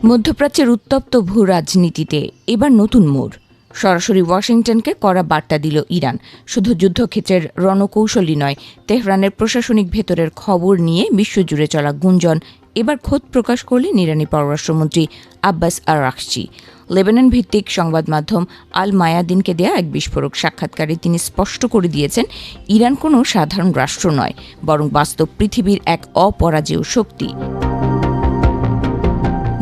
মধ্যপ্রাচ্যের উত্তপ্ত ভূ রাজনীতিতে এবার নতুন মোড়। সরাসরি ওয়াশিংটনকে কড়া বার্তা দিল ইরান। শুধু যুদ্ধক্ষেত্রের রণকৌশলই নয়, তেহরানের প্রশাসনিক ভেতরের খবর নিয়ে বিশ্বজুড়ে চলা গুঞ্জন এবার খোদ প্রকাশ করলেন ইরানি পররাষ্ট্রমন্ত্রী আব্বাস আরাগচি। লেবানন ভিত্তিক সংবাদ মাধ্যম আল মায়াদিনকে দেয়া এক বিস্ফোরক সাক্ষাৎকারে তিনি স্পষ্ট করে দিয়েছেন, ইরান কোনো সাধারণ রাষ্ট্র নয়, বরং বাস্তব পৃথিবীর এক অপরাজেয় শক্তি।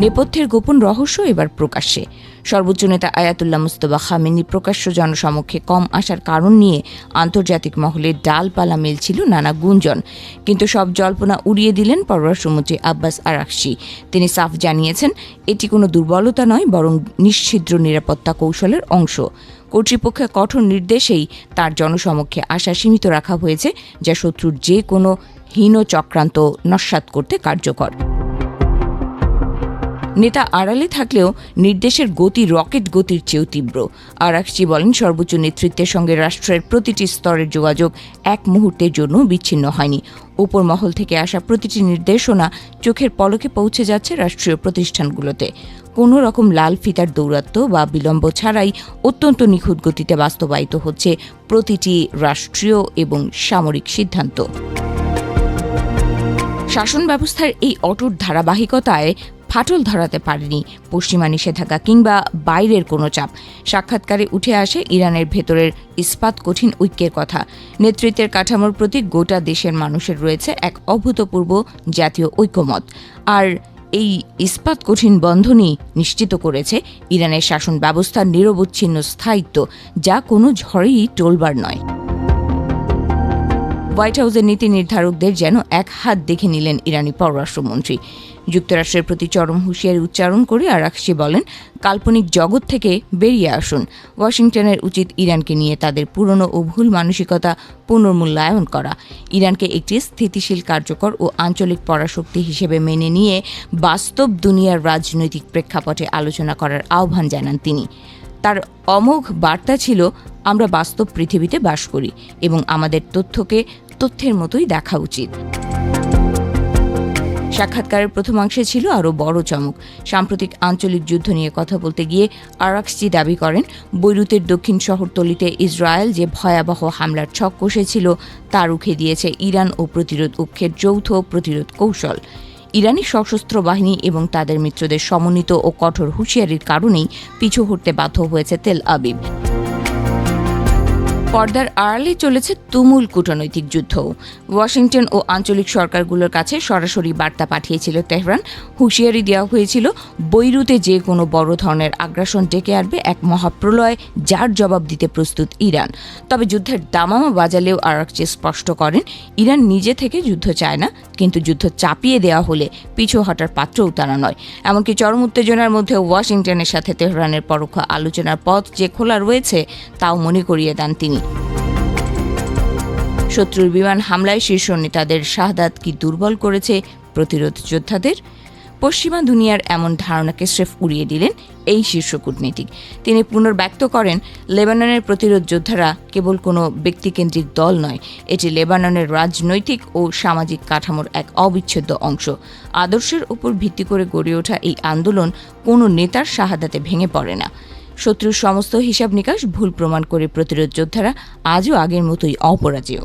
নেপথ্যের গোপন রহস্য এবার প্রকাশ্যে। সর্বোচ্চ নেতা আয়াতুল্লাহ মুজতবা খামেনি প্রকাশ্য জনসমক্ষে কম আসার কারণ নিয়ে আন্তর্জাতিক মহলে ডালপালা মেলছিল নানা গুঞ্জন, কিন্তু সব জল্পনা উড়িয়ে দিলেন পররাষ্ট্রমন্ত্রী আব্বাস আরাগচি। তিনি সাফ জানিয়েছেন, এটি কোনো দুর্বলতা নয়, বরং নিশ্ছিদ্র নিরাপত্তা কৌশলের অংশ। কর্তৃপক্ষের কঠোর নির্দেশেই তার জনসমক্ষে আসা সীমিত রাখা হয়েছে, যা শত্রুর যে কোনো হীন চক্রান্ত নস্যাৎ করতে কার্যকর। নেতা আড়ালে থাকলেও নির্দেশের গতি রকেট গতির চেয়েও তীব্র। আরাগচি বলেন, সর্বোচ্চ নেতৃত্বের সঙ্গে রাষ্ট্রের প্রতিটি স্তরের যোগাযোগ এক মুহূর্তের জন্য বিচ্ছিন্ন হয়নি। উপর মহল থেকে আসা প্রতিটি নির্দেশনা চোখের পলকে পৌঁছে যাচ্ছে রাষ্ট্রীয় প্রতিষ্ঠানগুলোতে। কোনো রকম লাল ফিতার দৌরাত্ম্য বা বিলম্ব ছাড়াই অত্যন্ত নিখুঁত গতিতে বাস্তবায়িত হচ্ছে প্রতিটি রাষ্ট্রীয় এবং সামরিক সিদ্ধান্ত। শাসন ব্যবস্থার এই অটুট ধারাবাহিকতায় ফাটল ধরাতে পারেনি পশ্চিমা নিষেধাজ্ঞা কিংবা বাইরের কোনো চাপ। সাক্ষাৎকারে উঠে আসে ইরানের ভেতরের ইস্পাত কঠিন ঐক্যের কথা। নেতৃত্বের কাঠামোর প্রতি গোটা দেশের মানুষের রয়েছে এক অভূতপূর্ব জাতীয় ঐক্যমত, আর এই ইস্পাত কঠিন বন্ধনই নিশ্চিত করেছে ইরানের শাসন ব্যবস্থার নিরবচ্ছিন্ন স্থায়িত্ব, যা কোনো ঝড়েই টলবার নয়। হোয়াইট হাউসের নীতি নির্ধারকদের যেন এক হাত দেখে নিলেন ইরানি পররাষ্ট্রমন্ত্রী। যুক্তরাষ্ট্রের প্রতি চরম হুঁশিয়ারি উচ্চারণ করে আরাগচি বলেন, কাল্পনিক জগৎ থেকে বেরিয়ে আসুন। ওয়াশিংটনের উচিত ইরানকে নিয়ে তাদের পুরনো ও ভুল মানসিকতা পুনর্মূল্যায়ন করা। ইরানকে একটি স্থিতিশীল, কার্যকর ও আঞ্চলিক পরাশক্তি হিসেবে মেনে নিয়ে বাস্তব দুনিয়ার রাজনৈতিক প্রেক্ষাপটে আলোচনা করার আহ্বান জানান তিনি। তার অমোঘ বার্তা ছিল, আমরা বাস্তব পৃথিবীতে বাস করি এবং আমাদের তথ্যকে তথ্যের মতোই দেখা উচিত। সাক্ষাৎকারের প্রথমাংশে ছিল আরও বড় চমক। সাম্প্রতিক আঞ্চলিক যুদ্ধ নিয়ে কথা বলতে গিয়ে আরাগচি দাবি করেন, বৈরুতের দক্ষিণ শহরতলিতে ইসরায়েল যে ভয়াবহ হামলার ছক কষেছিল তা রুখে দিয়েছে ইরান ও প্রতিরোধ পক্ষের যৌথ প্রতিরোধ কৌশল। ইরানি সশস্ত্র বাহিনী এবং তাদের মিত্রদের সমন্বিত ও কঠোর হুঁশিয়ারির কারণেই পিছু হটতে বাধ্য হয়েছে তেল আবিব। পর্দার আড়ালে চলেছে তুমুল কূটনৈতিক যুদ্ধ। ওয়াশিংটন ও আঞ্চলিক সরকারগুলোর কাছে সরাসরি বার্তা পাঠিয়েছিল তেহরান। হুঁশিয়ারি দেওয়া হয়েছিল, বৈরুতে যে কোনো বড় ধরনের আগ্রাসন ডেকে আনবে এক মহাপ্রলয়, যার জবাব দিতে প্রস্তুত ইরান। তবে যুদ্ধের দামামা বাজালেও আরাগচি স্পষ্ট করেন, ইরান নিজে থেকে যুদ্ধ চায় না, কিন্তু যুদ্ধ চাপিয়ে দেওয়া হলে পিছু হটার পাত্রও তারা নয়। এমনকি চরম উত্তেজনার মধ্যে ওয়াশিংটনের সাথে তেহরানের পরোক্ষ আলোচনার পথ যে খোলা রয়েছে তাও মনে করিয়ে দেন তিনি। শত্রুর বিমান হামলায় শীর্ষ নেতাদের শাহাদাত কি দুর্বল করেছে প্রতিরোধ যোদ্ধাদের? পশ্চিমা দুনিয়ার এমন ধারণাকে স্রেফ উড়িয়ে দিলেন এই শীর্ষ কূটনীতিক। তিনি পুনর্ব্যক্ত করেন, লেবাননের প্রতিরোধ যোদ্ধারা কেবল কোনো ব্যক্তিকেন্দ্রিক দল নয়, এটি লেবাননের রাজনৈতিক ও সামাজিক কাঠামোর এক অবিচ্ছেদ্য অংশ। আদর্শের উপর ভিত্তি করে গড়ে ওঠা এই আন্দোলন কোনো নেতার শাহাদাতে ভেঙে পড়ে না। শত্রুর সমস্ত হিসাব নিকাশ ভুল প্রমাণ করে প্রতিরোধ যোদ্ধারা আজও আগের মতোই অপরাজেয়।